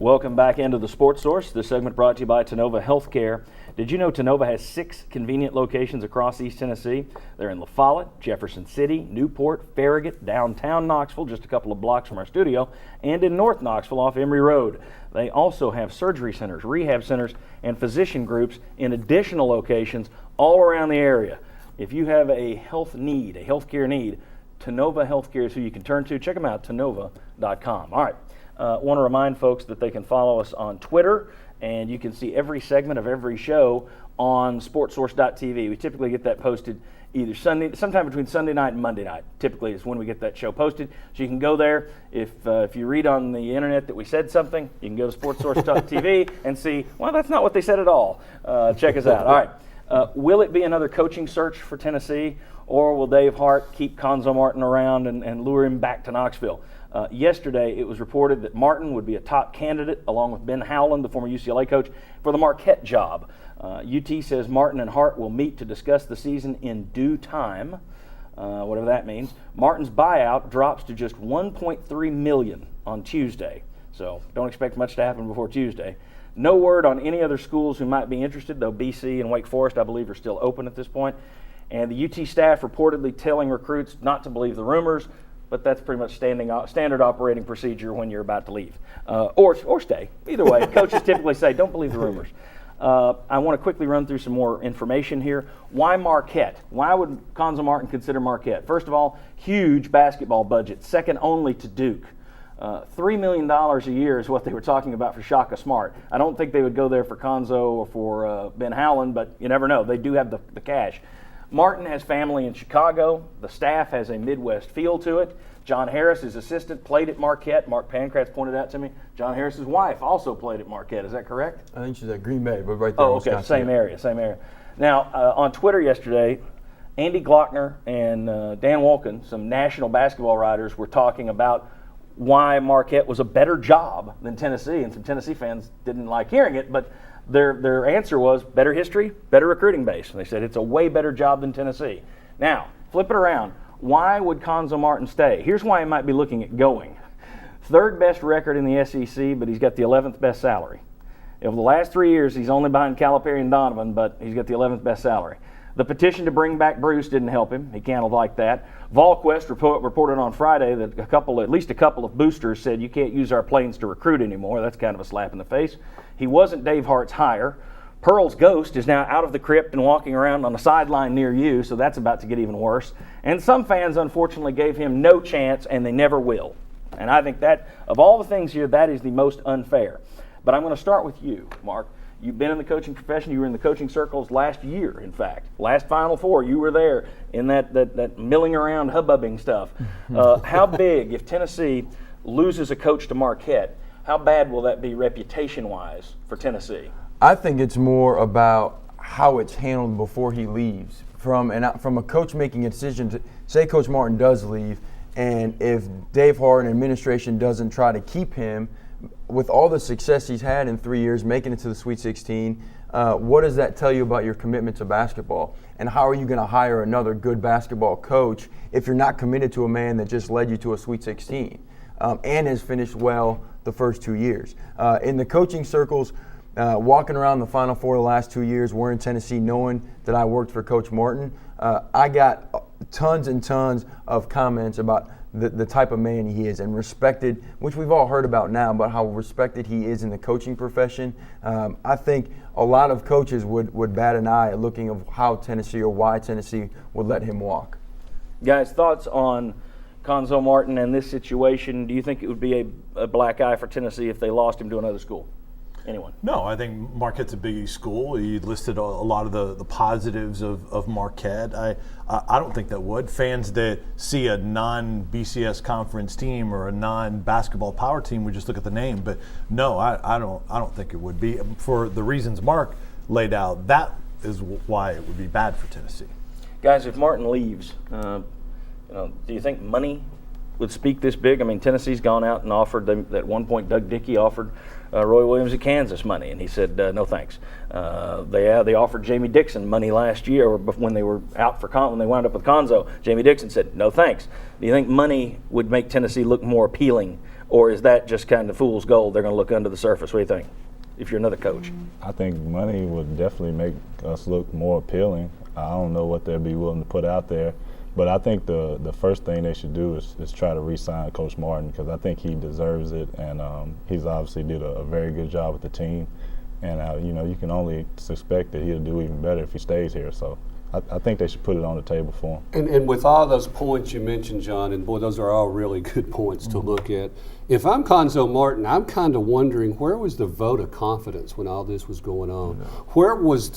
Welcome back into the Sports Source. This segment brought to you by Tennova Healthcare. Did you know Tennova has 6 convenient locations across East Tennessee? They're in La Follette, Jefferson City, Newport, Farragut, downtown Knoxville, just a couple of blocks from our studio, and in North Knoxville off Emory Road. They also have surgery centers, rehab centers, and physician groups in additional locations all around the area. If you have a health need, a healthcare need, Tennova Healthcare is who you can turn to. Check them out, tennova.com. All right. Want to remind folks that they can follow us on Twitter, and you can see every segment of every show on sportsource.tv. We typically get that posted either sometime between Sunday night and Monday night. Typically is when we get that show posted. So you can go there. If you read on the internet that we said something, you can go to sportsource.tv and see, well, that's not what they said at all. Check us out. All right. Will it be another coaching search for Tennessee, or will Dave Hart keep Cuonzo Martin around and lure him back to Knoxville? Yesterday, it was reported that Martin would be a top candidate, along with Ben Howland, the former UCLA coach, for the Marquette job. UT says Martin and Hart will meet to discuss the season in due time, whatever that means. Martin's buyout drops to just $1.3 million on Tuesday, so don't expect much to happen before Tuesday. No word on any other schools who might be interested, though BC and Wake Forest, I believe, are still open at this point. And the UT staff reportedly telling recruits not to believe the rumors, but that's pretty much standard operating procedure when you're about to leave or stay. Either way, coaches typically say, don't believe the rumors. I want to quickly run through some more information here. Why Marquette? Why would Cuonzo Martin consider Marquette? First of all, huge basketball budget, second only to Duke. $3 million a year is what they were talking about for Shaka Smart. I don't think they would go there for Cuonzo or for Ben Howland, but you never know. They do have the cash. Martin has family in Chicago. The staff has a Midwest feel to it. John Harris, his assistant, played at Marquette. Mark Pancratz pointed out to me. John Harris's wife also played at Marquette. Is that correct? I think she's at Green Bay, but right there. Oh, okay. Same area. Now, on Twitter yesterday, Andy Glockner and Dan Wolken, some national basketball writers, were talking about why Marquette was a better job than Tennessee, and some Tennessee fans didn't like hearing it, but their answer was better history, better recruiting base. And they said it's a way better job than Tennessee. Now, flip it around. Why would Cuonzo Martin stay? Here's why he might be looking at going. Third best record in the SEC, but he's got the 11th best salary. Over the last 3 years, he's only behind Calipari and Donovan, but he's got the 11th best salary. The petition to bring back Bruce didn't help him. He can't like that. VolQuest reported on Friday that at least a couple of boosters said you can't use our planes to recruit anymore. That's kind of a slap in the face. He wasn't Dave Hart's hire. Pearl's ghost is now out of the crypt and walking around on the sideline near you, so that's about to get even worse. And some fans, unfortunately, gave him no chance, and they never will. And I think that, of all the things here, that is the most unfair. But I'm going to start with you, Mark. You've been in the coaching profession. You were in the coaching circles last year, in fact. Last Final Four, you were there in that milling around, hubbubbing stuff. How big, if Tennessee loses a coach to Marquette, how bad will that be reputation-wise for Tennessee? I think it's more about how it's handled before he leaves. From a coach making a decision to say Coach Martin does leave, and if Dave Hart and administration doesn't try to keep him, with all the success he's had in 3 years, making it to the Sweet 16, what does that tell you about your commitment to basketball? And how are you going to hire another good basketball coach if you're not committed to a man that just led you to a Sweet 16 and has finished well the first 2 years? In the coaching circles, walking around the Final Four the last 2 years, we're in Tennessee knowing that I worked for Coach Martin, I got tons and tons of comments about the type of man he is and respected, which we've all heard about now, but how respected he is in the coaching profession. I think a lot of coaches would bat an eye at looking of how Tennessee or why Tennessee would let him walk. Guys, thoughts on Cuonzo Martin and this situation? Do you think it would be a black eye for Tennessee if they lost him to another school? Anyone? No, I think Marquette's a Big East school. You listed a lot of the positives of Marquette. I don't think that would. Fans that see a non-BCS conference team or a non-basketball power team would just look at the name. But no, I don't think it would be. For the reasons Mark laid out, that is why it would be bad for Tennessee. Guys, if Martin leaves, do you think money would speak this big? I mean, Tennessee's gone out and offered them, at one point Doug Dickey offered Roy Williams at Kansas money, and he said no thanks. They offered Jamie Dixon money last year when they were out when they wound up with Cuonzo. Jamie Dixon said no thanks. Do you think money would make Tennessee look more appealing Or is that just kind of fool's gold? They're going to look under the surface. What do you think? If you're another coach, I think money would definitely make us look more appealing. I don't know what they'll be willing to put out there, but I think the first thing they should do is try to re-sign Coach Martin, because I think he deserves it, and he's obviously did a very good job with the team. And you can only suspect that he'll do even better if he stays here. So I think they should put it on the table for him. And with all those points you mentioned, John, and boy, those are all really good points to look at. If I'm Conzo Martin, I'm kind of wondering, where was the vote of confidence when all this was going on? Where was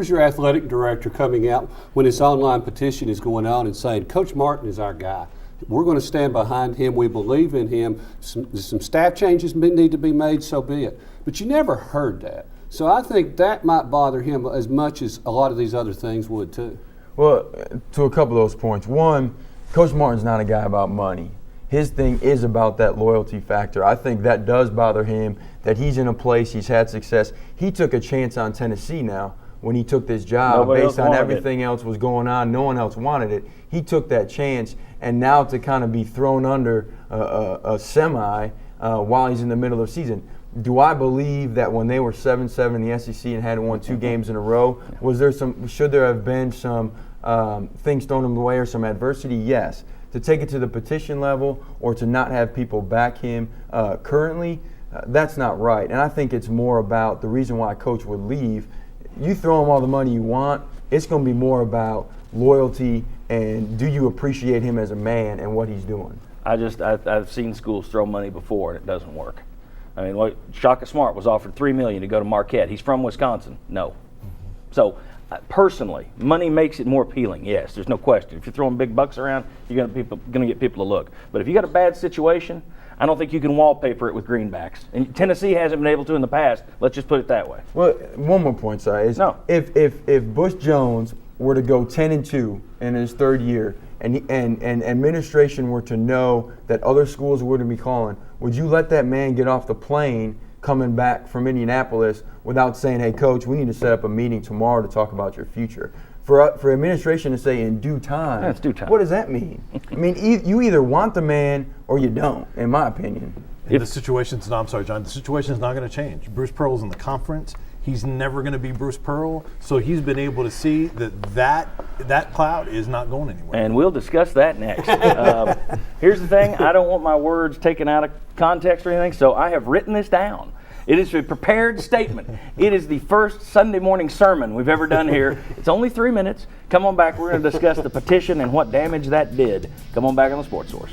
your athletic director coming out when this online petition is going on and saying, Coach Martin is our guy. We're going to stand behind him. We believe in him. Some staff changes need to be made, so be it. But you never heard that. So I think that might bother him as much as a lot of these other things would too. Well, to a couple of those points. One, Coach Martin's not a guy about money. His thing is about that loyalty factor. I think that does bother him, that he's in a place, he's had success. He took a chance on Tennessee now when he took this job. Nobody based else on wanted everything else was going on. No one else wanted it. He took that chance, and now to kind of be thrown under a semi while he's in the middle of the season. Do I believe that when they were 7-7 in the SEC and hadn't won 2 games in a row, should there have been some things thrown in the way or some adversity? Yes. To take it to the petition level or to not have people back him currently, that's not right. And I think it's more about the reason why a coach would leave. You throw him all the money you want, it's going to be more about loyalty and do you appreciate him as a man and what he's doing. I've seen schools throw money before and it doesn't work. I mean, Shaka Smart was offered $3 million to go to Marquette. He's from Wisconsin. No. So, personally, money makes it more appealing. Yes, there's no question. If you're throwing big bucks around, you're going to get people to look. But if you got a bad situation, I don't think you can wallpaper it with greenbacks. And Tennessee hasn't been able to in the past. Let's just put it that way. Well, one more point, Si, is No. if Bush Jones were to go 10-2 in his third year, and administration were to know that other schools were to be calling, would you let that man get off the plane coming back from Indianapolis without saying, hey, Coach, we need to set up a meeting tomorrow to talk about your future? For administration to say in due time, Yeah, it's due time. What does that mean? I mean, you either want the man or you don't, in my opinion. The situation's not, I'm sorry, John, the situation's not going to change. Bruce Pearl's in the conference. He's never going to be Bruce Pearl. So he's been able to see that cloud is not going anywhere. And we'll discuss that next. Here's the thing. I don't want my words taken out of context or anything, so I have written this down. It is a prepared statement. It is the first Sunday morning sermon we've ever done here. It's only 3 minutes. Come on back. We're going to discuss the petition and what damage that did. Come on back on the Sports Source.